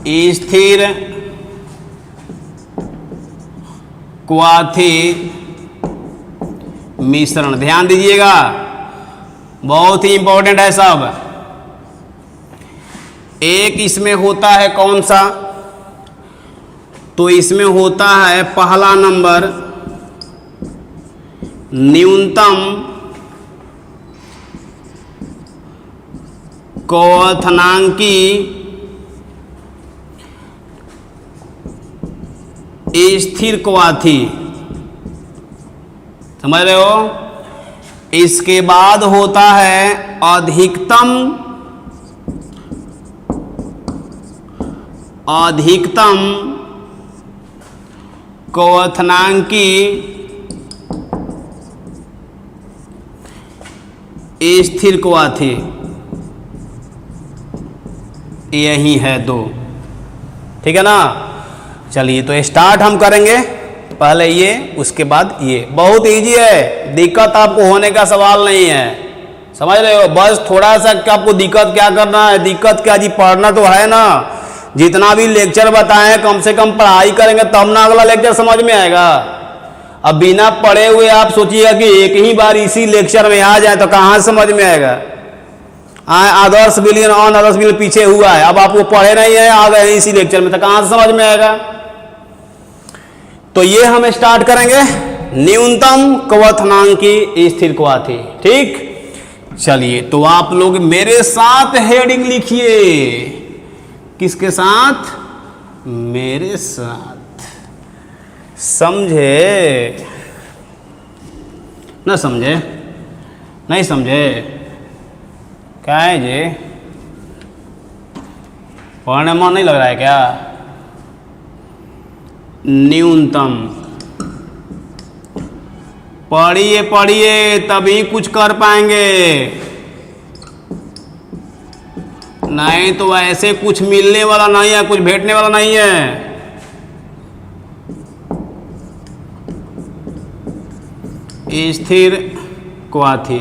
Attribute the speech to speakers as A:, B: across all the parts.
A: स्थिर क्वाथी मिश्रण। ध्यान दीजिएगा, बहुत ही इंपॉर्टेंट है सब। एक इसमें होता है कौन सा, तो इसमें होता है पहला नंबर न्यूनतम क्वथनांकी स्थिर क्वाथी। समझ रहे हो? इसके बाद होता है अधिकतम क्वथनांकी स्थिर क्वाथी। यही है दो। ठीक है ना? चलिए तो स्टार्ट हम करेंगे, पहले ये उसके बाद ये। बहुत इजी है, दिक्कत आपको होने का सवाल नहीं है। समझ रहे हो? बस थोड़ा सा आपको दिक्कत क्या करना है, दिक्कत क्या जी, पढ़ना तो है ना। जितना भी लेक्चर बताएं कम से कम पढ़ाई करेंगे तब ना अगला लेक्चर समझ में आएगा। अब बिना पढ़े हुए आप सोचिएगा कि एक ही बार इसी लेक्चर में आ जाए तो कहाँ से समझ में आएगा। आदर्श विलयन और आदर्श विलयन पीछे हुआ है, अब आप वो पढ़े नहीं है, आ गए इसी लेक्चर में, तो कहाँ से समझ में आएगा। तो ये हम स्टार्ट करेंगे न्यूनतम क्वथनांकी स्थिर क्वाथी। ठीक, चलिए तो आप लोग मेरे साथ हेडिंग लिखिए। किसके साथ? मेरे साथ। समझे ना? समझे? नहीं समझे? क्या है जी, पढ़ने में नहीं लग रहा है क्या? न्यूनतम पढ़िए पढ़िए तभी कुछ कर पाएंगे, नहीं तो ऐसे कुछ मिलने वाला नहीं है, कुछ भेटने वाला नहीं है। स्थिर क्वाथी।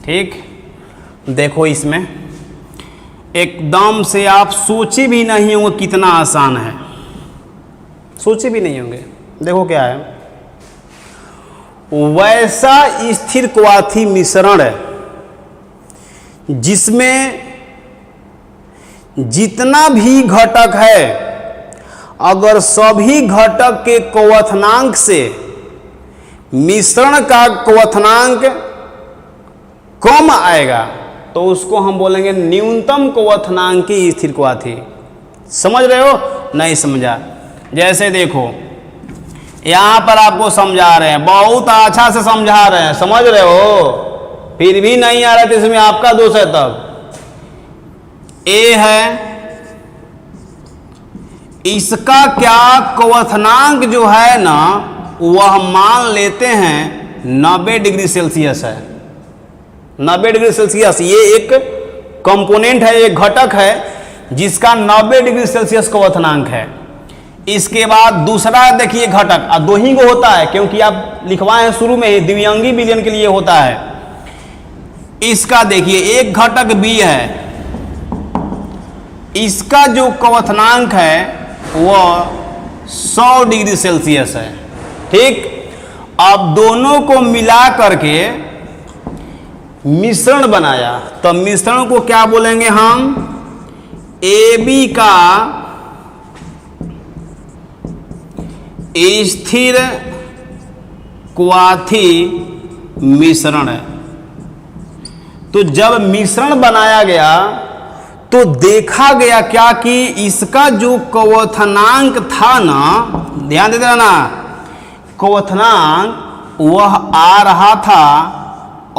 A: ठीक, देखो इसमें एकदम से आप सोचे भी नहीं होंगे कितना आसान है, सोचे भी नहीं होंगे। देखो क्या है, वैसा स्थिर क्वाथी मिश्रण है जिसमें जितना भी घटक है अगर सभी घटक के क्वथनांक से मिश्रण का क्वथनांक कम आएगा तो उसको हम बोलेंगे न्यूनतम क्वथनांकी स्थिर क्वाथी। समझ रहे हो? नहीं समझा? जैसे देखो यहां पर आपको समझा रहे हैं, बहुत अच्छा से समझा रहे हैं, समझ रहे हो, फिर भी नहीं आ रहा तो इसमें आपका दोष है। तब ए है, इसका क्या क्वथनांक जो है ना वह मान लेते हैं 90 डिग्री सेल्सियस है। 90 डिग्री सेल्सियस ये एक कंपोनेंट है, एक घटक है जिसका 90 डिग्री सेल्सियस क्वथनांक है। इसके बाद दूसरा देखिए घटक, दो ही को होता है क्योंकि आप लिखवाए हैं शुरू में ही, द्विअंगी विलयन के लिए होता है। इसका देखिए एक घटक बी है, इसका जो क्वथनांक है वह 100 डिग्री सेल्सियस है। ठीक, अब दोनों को मिला करके मिश्रण बनाया तो मिश्रण को क्या बोलेंगे हम? ए बी का स्थिर क्वाथी मिश्रण है। तो जब मिश्रण बनाया गया तो देखा गया क्या कि इसका जो क्वथनांक था ना, ध्यान देते रहना, क्वथनांक वह आ रहा था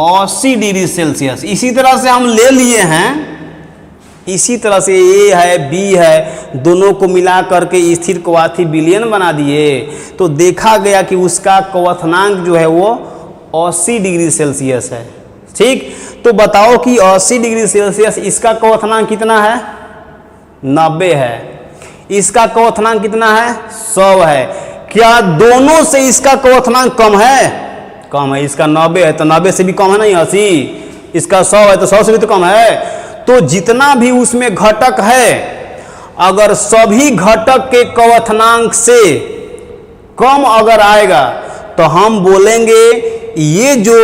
A: 80 डिग्री सेल्सियस। इसी तरह से हम ले लिए हैं, इसी तरह से ए है बी है, दोनों को मिला करके स्थिर क्वाथी विलयन बना दिए तो देखा गया कि उसका क्वथनांक जो है वो 80 डिग्री सेल्सियस है। ठीक, तो बताओ कि 80 डिग्री सेल्सियस इसका क्वथनांक कितना है? 90 है। इसका क्वथनांक कितना है? 100 है। क्या दोनों से इसका क्वथनांक कम है? कम है। इसका 90 है तो 90 से भी कम है नहीं 80, इसका 100 है तो 100 से भी तो कम है। तो जितना भी उसमें घटक है, अगर सभी घटक के क्वथनांक से कम अगर आएगा तो हम बोलेंगे ये जो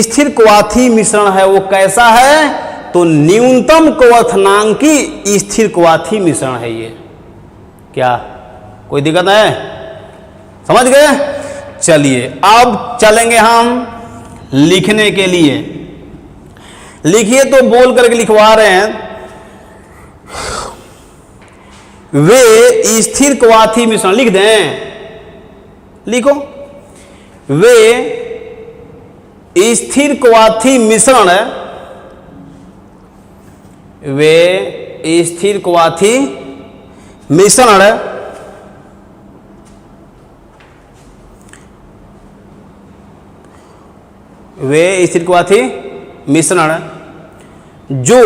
A: स्थिर क्वाथी मिश्रण है वो कैसा है, तो न्यूनतम क्वथनांकी स्थिर क्वाथी मिश्रण है ये। क्या कोई दिक्कत है? समझ गए? चलिए अब चलेंगे हम लिखने के लिए। लिखिए तो बोल करके लिखवा रहे हैं। वे स्थिर क्वाथी मिश्रण लिख दें, लिखो। वे स्थिर क्वाथी मिश्रण, वे स्थिर क्वाथी मिश्रण वे स्थिर क्वाथी मिश्रण जो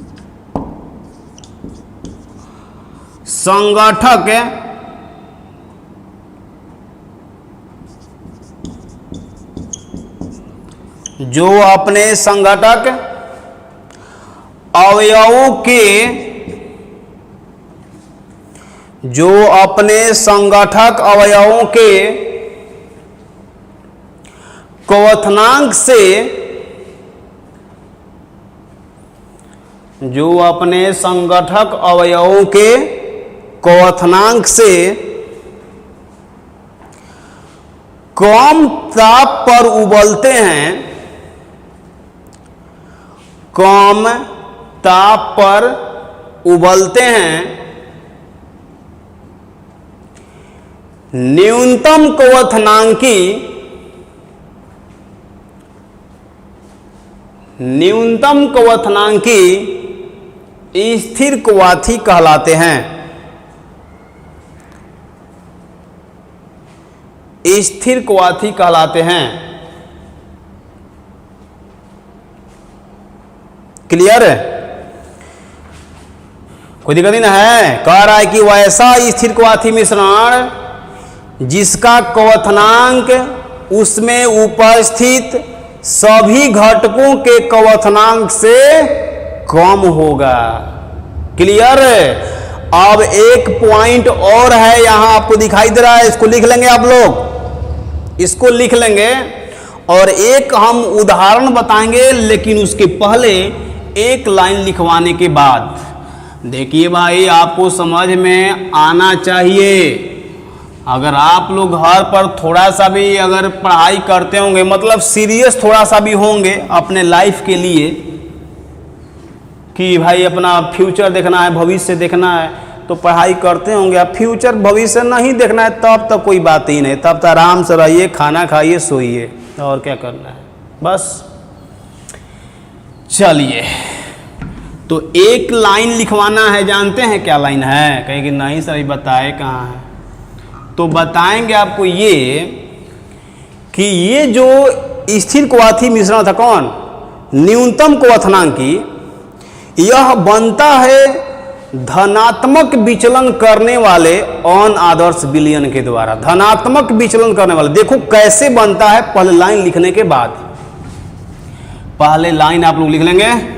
A: अपने संगठक अवयवों के क्वथनांक से कम ताप पर उबलते हैं, कम ताप पर उबलते हैं, न्यूनतम क्वथनांकी स्थिर क्वाथी कहलाते हैं। स्थिर क्वाथी कहलाते हैं। क्लियर है? कोई दिक्कत नहीं ना है? कह रहा है कि वैसा स्थिर क्वाथी मिश्रण जिसका क्वथनांक उसमें उपस्थित सभी घटकों के क्वथनांक से कम होगा। क्लियर? अब एक पॉइंट और है यहां आपको दिखाई दे रहा है, इसको लिख लेंगे आप लोग, इसको लिख लेंगे और एक हम उदाहरण बताएंगे, लेकिन उसके पहले एक लाइन लिखवाने के बाद देखिए भाई आपको समझ में आना चाहिए। अगर आप लोग घर पर थोड़ा सा भी अगर पढ़ाई करते होंगे, मतलब सीरियस थोड़ा सा भी होंगे अपने लाइफ के लिए कि भाई अपना फ्यूचर देखना है, भविष्य देखना है, तो पढ़ाई करते होंगे। अब फ्यूचर भविष्य नहीं देखना है तब तो कोई बात ही नहीं, तब तो आराम से रहिए, खाना खाइए, सोइए, और क्या करना है बस। चलिए तो एक लाइन लिखवाना है, जानते हैं क्या लाइन है? कहेंगे नहीं सर बताए कहाँ है, तो बताएंगे आपको ये कि ये जो स्थिर क्वाथी मिश्रण था कौन, न्यूनतम क्वथनांकी, यह बनता है धनात्मक विचलन करने वाले अनादर्श विलयन के द्वारा। धनात्मक विचलन करने वाले, देखो कैसे बनता है, पहले लाइन लिखने के बाद, पहले लाइन आप लोग लिख लेंगे,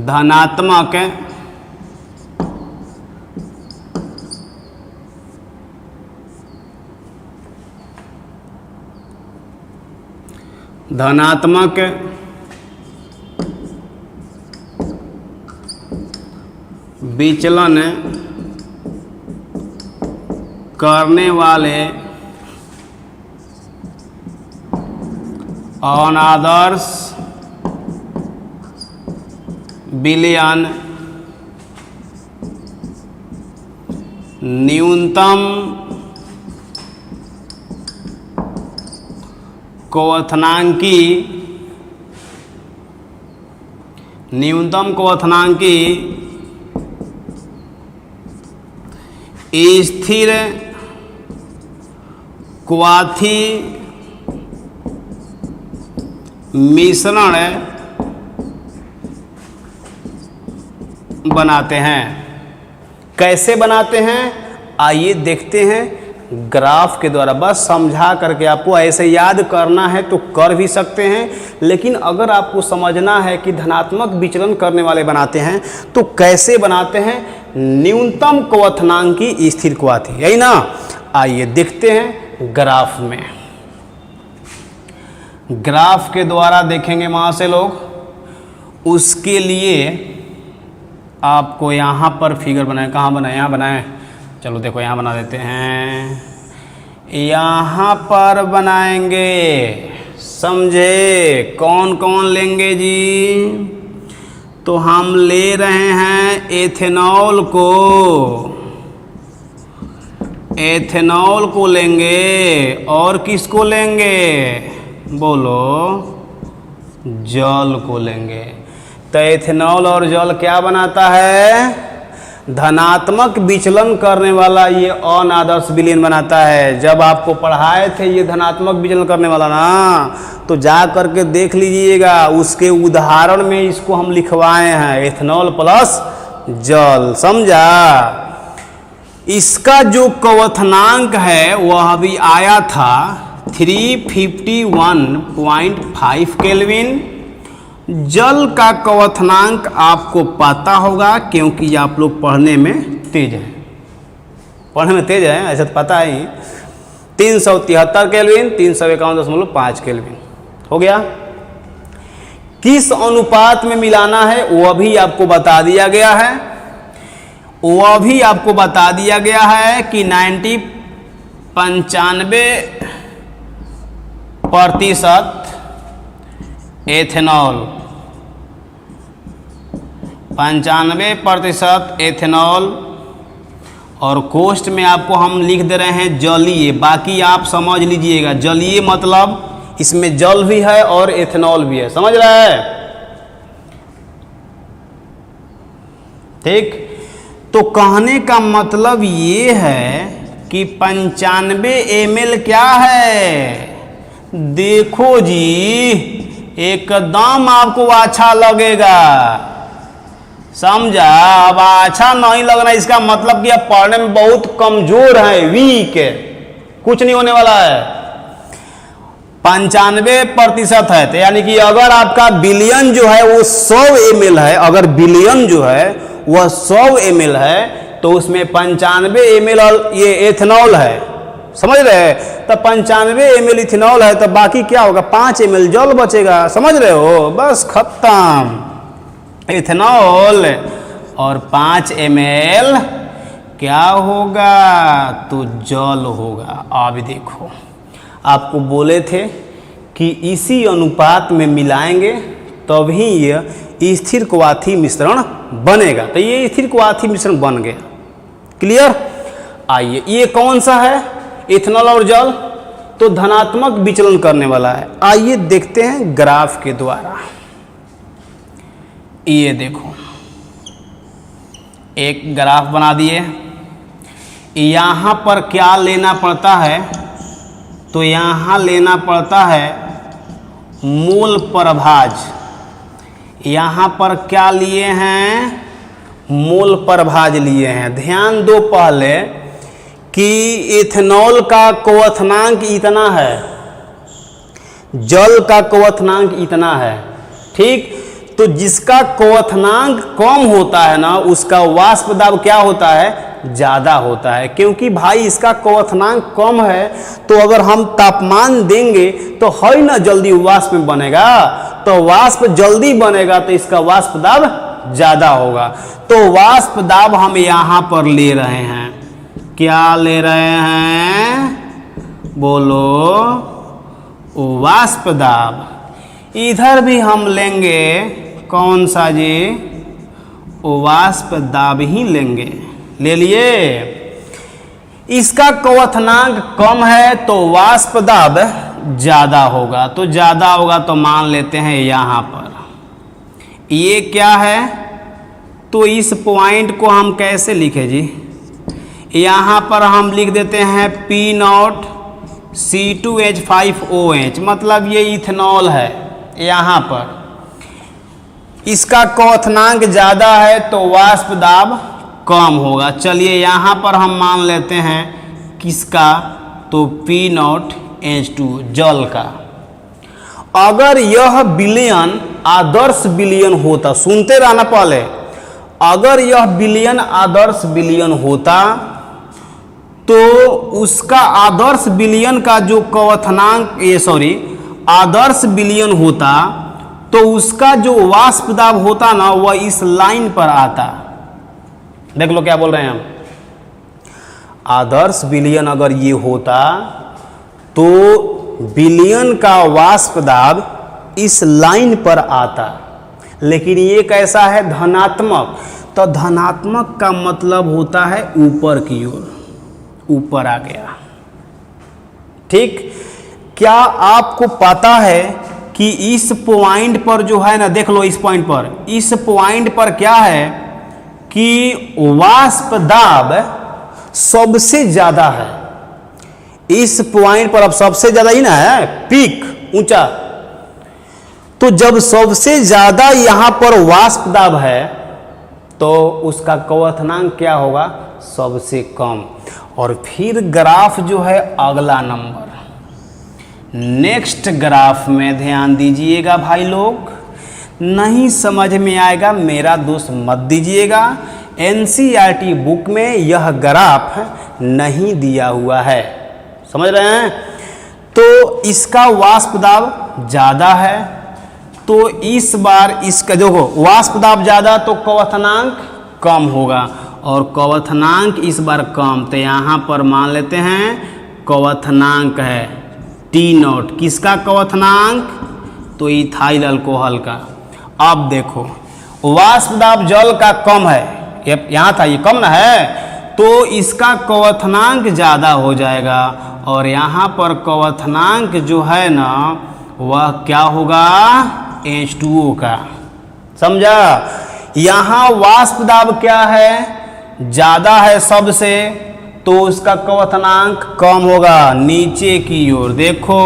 A: धनात्मक विचलन करने वाले अनादर्श विलयन न्यूनतम क्वथनांकी स्थिर क्वाथी मिश्रण बनाते हैं। कैसे बनाते हैं आइए देखते हैं ग्राफ के द्वारा। बस समझा करके आपको ऐसे याद करना है तो कर भी सकते हैं, लेकिन अगर आपको समझना है कि धनात्मक विचलन करने वाले बनाते हैं तो कैसे बनाते हैं, न्यूनतम क्वथनांक की स्थिर क्वाथी, यही ना। आइए देखते हैं ग्राफ में। ग्राफ के द्वारा देखेंगे वहाँ से लोग। उसके लिए आपको यहाँ पर फिगर बनाए, कहाँ बनाए, यहाँ बनाए, चलो देखो यहाँ बना देते हैं, यहाँ पर बनाएंगे, समझे। कौन कौन लेंगे जी, तो हम ले रहे हैं एथेनॉल को, एथेनॉल को लेंगे, और किसको लेंगे बोलो, जल को लेंगे। तो एथेनॉल और जल क्या बनाता है, धनात्मक विचलन करने वाला ये अनादर्श विलयन बनाता है। जब आपको पढ़ाए थे ये धनात्मक विचलन करने वाला ना, तो जा करके देख लीजिएगा, उसके उदाहरण में इसको हम लिखवाए हैं, एथेनॉल प्लस जल, समझा। इसका जो क्वथनांक है वह अभी आया था 351.5 केल्विन। जल का क्वथनांक आपको पता होगा क्योंकि आप लोग पढ़ने में तेज हैं, पढ़ने में तेज हैं, ऐसा तो पता ही। 373 केल्विन, 351.5 केल्विन हो गया। किस अनुपात में मिलाना है वह भी आपको बता दिया गया है, वह भी आपको बता दिया गया है कि 95% एथेनॉल, 95% एथेनॉल, और कोष्ठ में आपको हम लिख दे रहे हैं जलीय। बाकी आप समझ लीजिएगा, जलीय मतलब इसमें जल भी है और एथेनॉल भी है, समझ रहा है, ठीक। तो कहने का मतलब ये है कि 95 ml क्या है, देखो जी एकदम आपको अच्छा लगेगा, समझा। अब अच्छा नहीं लगना इसका मतलब कि आप पढ़ने में बहुत कमजोर है, वीक है, कुछ नहीं होने वाला है। 95% है, तो यानी कि अगर आपका बिलियन जो है वो 100 ml है, अगर बिलियन जो है वह 100 ml है, तो उसमें 95 ml और ये एथेनॉल है, समझ रहे हैं। तो 95 ml इथेनॉल है, तो बाकी क्या होगा, 5 ml जल बचेगा, समझ रहे हो, बस खत्म। इथेनॉल और 5 ml क्या होगा, तो जल होगा। अब देखो आपको बोले थे कि इसी अनुपात में मिलाएंगे तभी यह स्थिर क्वाथी मिश्रण बनेगा, तो ये स्थिर क्वाथी मिश्रण बन गया, क्लियर। आइए ये कौन सा है, इथेनॉल और जल, तो धनात्मक विचलन करने वाला है। आइए देखते हैं ग्राफ के द्वारा। ये देखो एक ग्राफ बना दिए, यहाँ पर क्या लेना पड़ता है, तो यहाँ लेना पड़ता है मूल प्रभाज। यहाँ पर क्या लिए हैं, मूल प्रभाज लिए हैं। ध्यान दो पहले कि इथेनॉल का क्वथनांक इतना है, जल का क्वथनांक इतना है, ठीक। तो जिसका क्वथनांक कम होता है ना, उसका वाष्प दाब क्या होता है, ज़्यादा होता है। क्योंकि भाई इसका क्वथनांक कम है, तो अगर हम तापमान देंगे तो है ना जल्दी वाष्प में बनेगा, तो वाष्प जल्दी बनेगा तो इसका वाष्प दाब ज़्यादा होगा। तो वाष्प दाब हम यहाँ पर ले रहे हैं, क्या ले रहे हैं बोलो, वाष्प दाब। इधर भी हम लेंगे कौन सा जी, वाष्प दाब ही लेंगे, ले लिए। इसका क्वथनांक कम है तो वाष्प दाब ज़्यादा होगा, तो ज़्यादा होगा तो मान लेते हैं यहाँ पर ये क्या है, तो इस पॉइंट को हम कैसे लिखें जी, यहाँ पर हम लिख देते हैं P0 C2H5OH, मतलब ये इथेनॉल है। यहाँ पर इसका क्वथनांक ज़्यादा है तो वाष्प दाब कम होगा। चलिए यहाँ पर हम मान लेते हैं किसका, तो P0H2 जल का। अगर यह विलयन आदर्श विलयन होता, सुनते रहना पहले, अगर यह विलयन आदर्श विलयन होता तो उसका आदर्श विलयन का जो क्वथनांक आदर्श विलयन होता तो उसका जो वाष्प दाब होता ना वह इस लाइन पर आता। देख लो क्या बोल रहे हैं हम, आदर्श विलयन अगर ये होता तो विलयन का वाष्प दाब इस लाइन पर आता, लेकिन ये कैसा है, धनात्मक। तो धनात्मक का मतलब होता है ऊपर की ओर, ऊपर आ गया। ठीक, क्या आपको पता है कि इस पॉइंट पर जो है ना, देख लो इस पॉइंट पर, इस पॉइंट पर क्या है कि वाष्प दाब सबसे ज्यादा है। इस पॉइंट पर अब सबसे ज्यादा ही ना है, पीक ऊंचा। तो जब सबसे ज्यादा यहां पर वाष्प दाब है तो उसका क्वथनांक क्या होगा, सबसे कम। और फिर ग्राफ जो है अगला नंबर, नेक्स्ट ग्राफ में ध्यान दीजिएगा भाई लोग, नहीं समझ में आएगा मेरा दोस्त मत दीजिएगा। एनसीईआरटी बुक में यह ग्राफ नहीं दिया हुआ है, समझ रहे हैं। तो इसका वाष्प दाब ज़्यादा है, तो इस बार इसका देखो वाष्प दाब ज़्यादा तो क्वथनांक कम होगा, और क्वथनांक इस बार कम, तो यहाँ पर मान लेते हैं क्वथनांक है T0। किसका क्वथनांक, तो इथाइल अल्कोहल का। अब देखो वाष्प दाब जल का कम है, यहाँ था ये कम ना है, तो इसका क्वथनांक ज़्यादा हो जाएगा, और यहाँ पर क्वथनांक जो है ना वह क्या होगा, H2O का। समझा, यहाँ वाष्प दाब क्या है, ज़्यादा है सबसे, तो उसका क्वथनांक कम होगा नीचे की ओर। देखो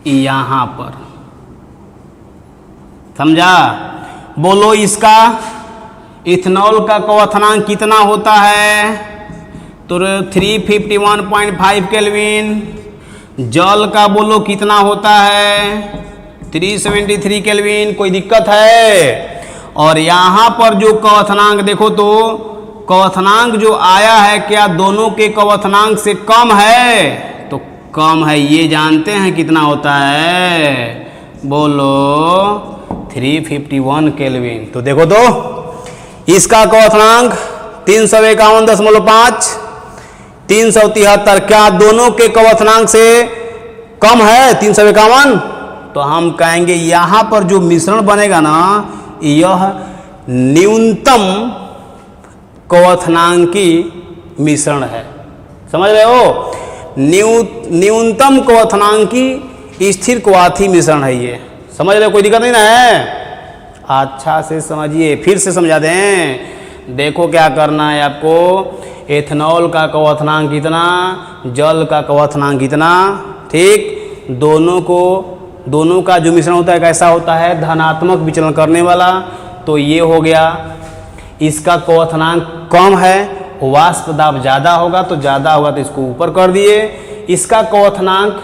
A: यहां पर, समझा। बोलो इसका इथेनॉल का क्वथनांक कितना होता है, तो 351.5 केल्विन। जल का बोलो कितना होता है, 373 केल्विन। कोई दिक्कत है। और यहाँ पर जो क्वथनांक देखो, तो क्वथनांक जो आया है क्या दोनों के क्वथनांक से कम है, तो कम है। ये जानते हैं कितना होता है, बोलो 351 केल्विन। तो देखो तो इसका क्वथनांक 351.5, 373, क्या दोनों के क्वथनांक से कम है 351? तो हम कहेंगे यहाँ पर जो मिश्रण बनेगा ना यह न्यूनतम क्वथनांकी मिश्रण है। समझ रहे हो, न्यूनतम क्वथनांकी स्थिर क्वाथी मिश्रण है ये। समझ रहे हो, कोई दिक्कत नहीं ना है। अच्छा से समझिए, फिर से समझा दें। देखो क्या करना है आपको, एथेनॉल का क्वथनांक कितना, जल का क्वथनांक कितना। ठीक, दोनों का जो मिश्रण होता है कैसा होता है, धनात्मक विचलन करने वाला। तो ये हो गया, इसका क्वथनांक कम है, वाष्प दाब ज़्यादा होगा, तो ज़्यादा होगा तो इसको ऊपर कर दिए। इसका क्वथनांक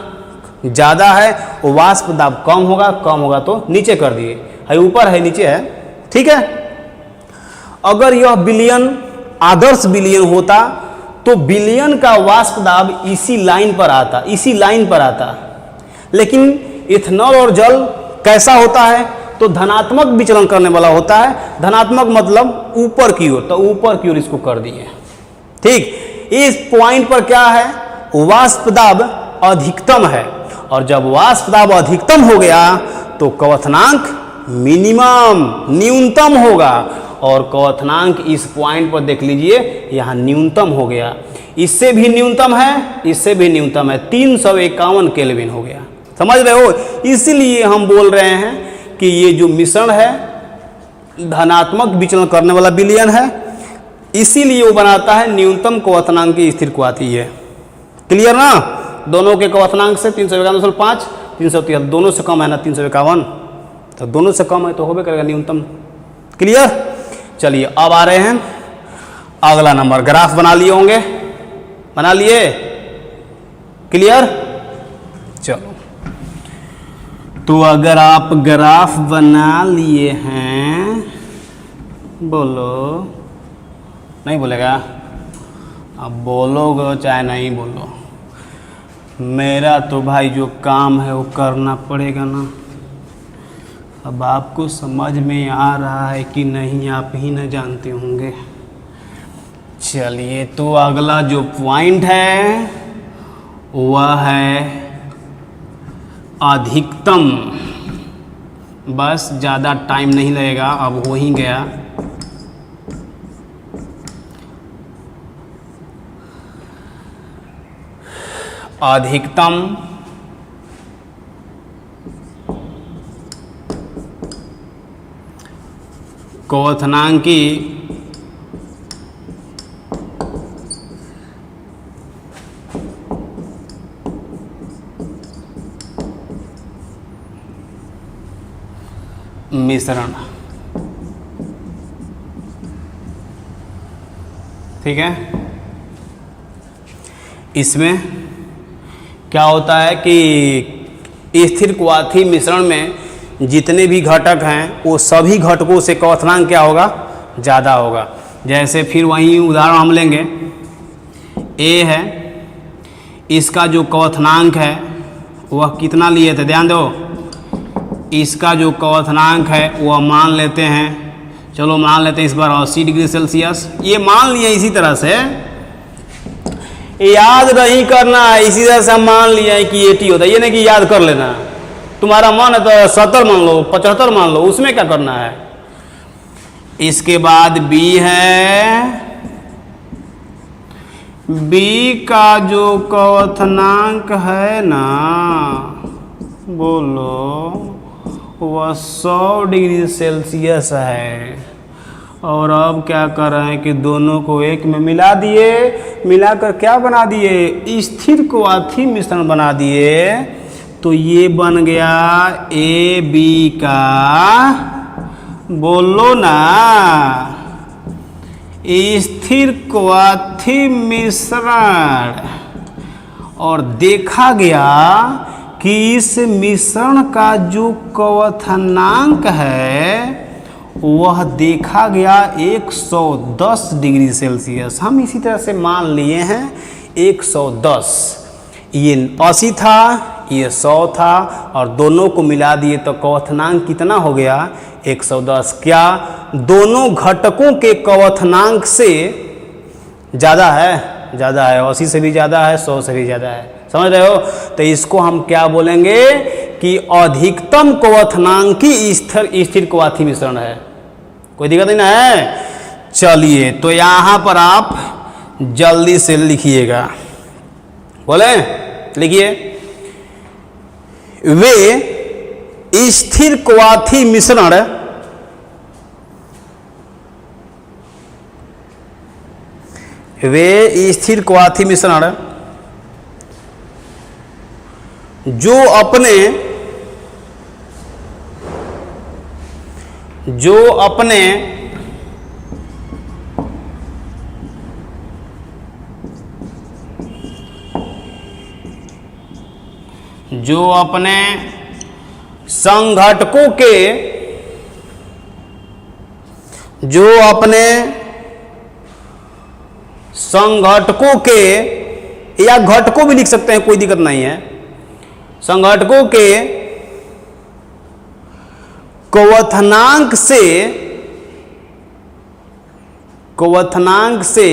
A: ज़्यादा है, वाष्प दाब कम होगा तो नीचे कर दिए। है ऊपर है नीचे है, ठीक है। अगर यह विलयन आदर्श विलयन होता तो विलयन का वाष्प दाब इसी लाइन पर आता, लेकिन इथेनॉल और जल कैसा होता है, तो धनात्मक विचलन करने वाला होता है। धनात्मक मतलब ऊपर की ओर, तो ऊपर की ओर इसको कर दिए। ठीक, इस पॉइंट पर क्या है, वाष्प दाब अधिकतम है, और जब वाष्प दाब अधिकतम हो गया तो क्वथनांक मिनिमम न्यूनतम होगा, और क्वथनांक इस पॉइंट पर देख लीजिए यहाँ न्यूनतम हो गया। इससे भी न्यूनतम है, इससे भी न्यूनतम है, 351 केल्विन हो गया। समझ रहे हो, इसीलिए हम बोल रहे हैं कि ये जो मिश्रण है धनात्मक विचलन करने वाला विलयन है, इसीलिए वो बनाता है न्यूनतम क्वथनांक की स्थिर क्वाथी है। क्लियर ना, दोनों के क्वथनांक से 351.5, 373, दोनों से कम है ना 351, तो दोनों से कम है तो होबे करेगा न्यूनतम। क्लियर। चलिए अब आ रहे हैं अगला नंबर। ग्राफ बना लिए होंगे, बना लिए, क्लियर। चलो, तो अगर आप ग्राफ बना लिए हैं, बोलो, नहीं बोलेगा? अब बोलोगे चाहे नहीं बोलो, मेरा तो भाई जो काम है वो करना पड़ेगा ना। अब आपको समझ में आ रहा है कि नहीं, आप ही न जानते होंगे। चलिए, तो अगला जो पॉइंट है वह है अधिकतम। बस ज़्यादा टाइम नहीं लगेगा, अब हो ही गया। अधिकतम क्वथनांकी मिश्रण, ठीक है। इसमें क्या होता है कि स्थिर क्वाथी मिश्रण में जितने भी घटक हैं वो सभी घटकों से क्वथनांक क्या होगा? ज़्यादा होगा। जैसे फिर वहीं उदाहरण हम लेंगे, ए है, इसका जो क्वथनांक है वह कितना लिए थे? ध्यान दो, इसका जो क्वथनांक है वह मान लेते हैं, चलो मान लेते हैं इस बार 80 डिग्री सेल्सियस। ये मान लिए इसी तरह से, याद नहीं करना है, इसी तरह से हम मान लिया है कि 80 होता है, ये नहीं कि याद कर लेना। तुम्हारा मन है तो 70 मान लो, 75 मान लो, उसमें क्या करना है। इसके बाद बी है, बी का जो क्वथनांक है ना, बोलो, वह 100 डिग्री सेल्सियस है। और अब क्या कर रहे हैं कि दोनों को एक में मिला दिए, मिलाकर क्या बना दिए? स्थिर क्वाथी मिश्रण बना दिए। तो ये बन गया ए बी का, बोलो ना, स्थिर क्वाथी मिश्रण। और देखा गया कि इस मिश्रण का जो क्वथनांक है वह देखा गया 110 डिग्री सेल्सियस। हम इसी तरह से मान लिए हैं 110। ये 80 था, ये 100 था, और दोनों को मिला दिए तो क्वथनांक कितना हो गया? 110। क्या दोनों घटकों के क्वथनांक से ज़्यादा है? ज़्यादा है, 80 से भी ज़्यादा है, 100 से भी ज़्यादा है। समझ रहे हो? तो इसको हम क्या बोलेंगे कि अधिकतम क्वथनांकी स्थिर क्वाथी मिश्रण है। कोई दिक्कत नहीं ना है? चलिए, तो यहाँ पर आप जल्दी से लिखिएगा, बोले, लिखिए, वे स्थिर क्वाथी मिश्रण स्थिर क्वाथी मिश्रण जो अपने संघटकों के या घटकों भी लिख सकते हैं, कोई दिक्कत नहीं है, संघटकों के क्वथनांक से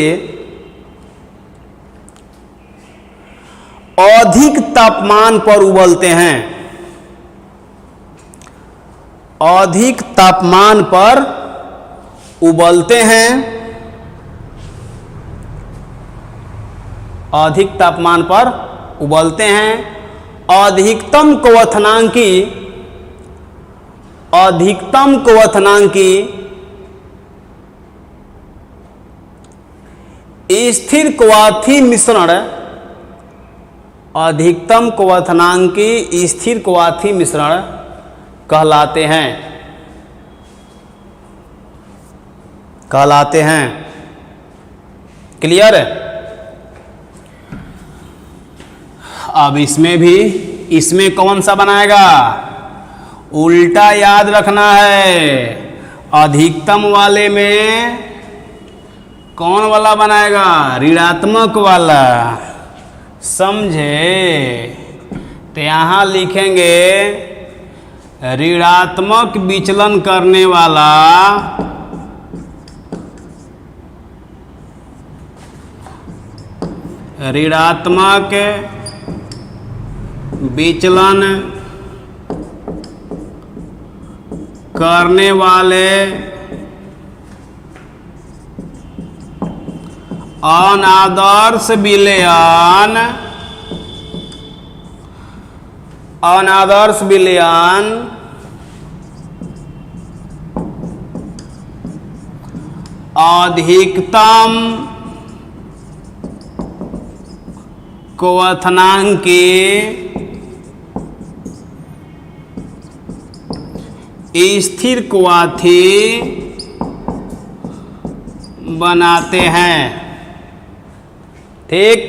A: अधिक तापमान पर उबलते हैं, अधिक तापमान पर उबलते हैं, अधिक तापमान पर उबलते हैं। अधिकतम क्वथनांकी स्थिर क्वाथी मिश्रण, अधिकतम क्वथनांकी स्थिर क्वाथी मिश्रण कहलाते हैं। कहलाते हैं। क्लियर है? अब इसमें कौन सा बनाएगा? उल्टा याद रखना है। अधिकतम वाले में कौन वाला बनाएगा? ऋणात्मक वाला। समझे? तो यहां लिखेंगे ऋणात्मक विचलन करने वाला ऋणात्मक विचलन करने वाले अनादर्श विलयन अधिकतम क्वथनांक स्थिर क्वाथी बनाते हैं। ठीक,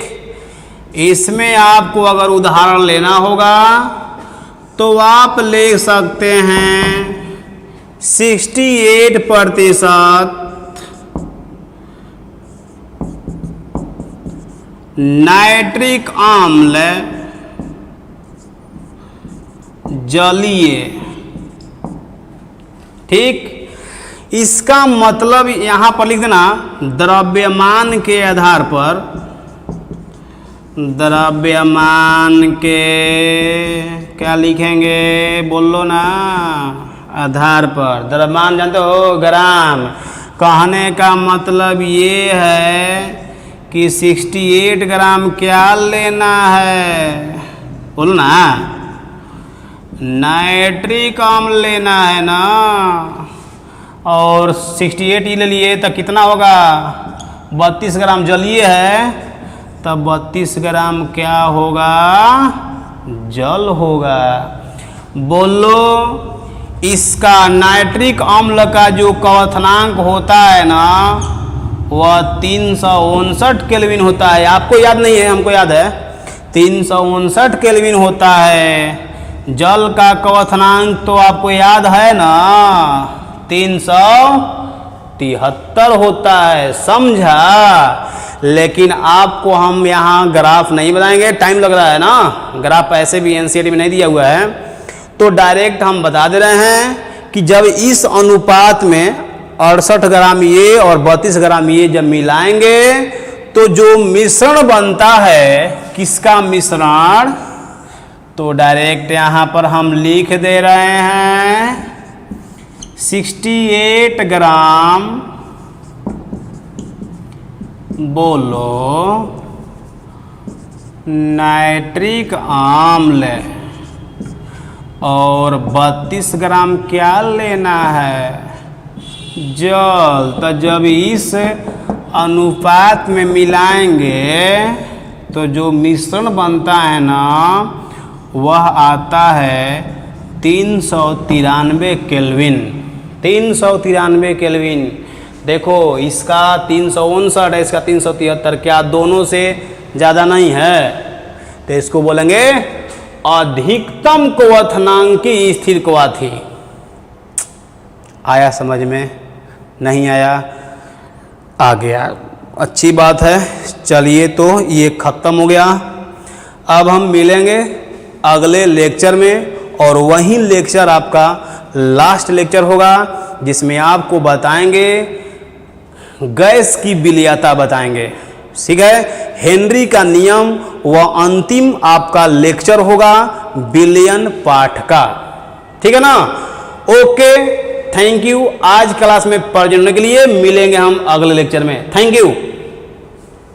A: इसमें आपको अगर उदाहरण लेना होगा तो आप ले सकते हैं 68% नाइट्रिक अम्ल जलीय। ठीक, इसका मतलब यहां पर लिख देना द्रव्यमान के आधार पर, द्रव्यमान के क्या लिखेंगे? बोलो ना, आधार पर। द्रव्यमान जानते हो? ग्राम। कहने का मतलब ये है कि 68 ग्राम क्या लेना है? बोलो ना, नाइट्रिक अम्ल लेना है ना। और 68 ही ले लिए तो कितना होगा? 32 ग्राम जलीय है, तब 32 ग्राम क्या होगा? जल होगा। बोलो, इसका नाइट्रिक अम्ल का जो क्वथनांक होता है ना, वह 359 केल्विन होता है। आपको याद नहीं है, हमको याद है। 359 केल्विन होता है। जल का क्वथनांक तो आपको याद है ना, 373 होता है। समझा? लेकिन आपको हम यहाँ ग्राफ नहीं बनाएंगे, टाइम लग रहा है ना। ग्राफ ऐसे भी एनसीईआरटी में नहीं दिया हुआ है, तो डायरेक्ट हम बता दे रहे हैं कि जब इस अनुपात में 68 ग्राम ये और 32 ग्राम ये जब मिलाएंगे तो जो मिश्रण बनता है, किसका मिश्रण? तो डायरेक्ट यहाँ पर हम लिख दे रहे हैं 68 ग्राम, बोलो, नाइट्रिक अम्ल और 32 ग्राम क्या लेना है? जल। तो जब इस अनुपात में मिलाएंगे तो जो मिश्रण बनता है ना, वह आता है 393 केल्विन। 393 केल्विन। देखो, इसका 359 है, इसका 373, क्या दोनों से ज़्यादा नहीं है? तो इसको बोलेंगे अधिकतम क्वथनांक की स्थिर क्वाथी। आया समझ में? नहीं आया? आ गया, अच्छी बात है। चलिए, तो ये ख़त्म हो गया। अब हम मिलेंगे अगले लेक्चर में, और वही लेक्चर आपका लास्ट लेक्चर होगा, जिसमें आपको बताएंगे गैस की विलयता बताएंगे। ठीक है? हेनरी का नियम वह अंतिम आपका लेक्चर होगा विलयन पाठ का। ठीक है ना? Okay, thank you. आज क्लास में पढ़ने के लिए मिलेंगे हम अगले लेक्चर में। Thank you.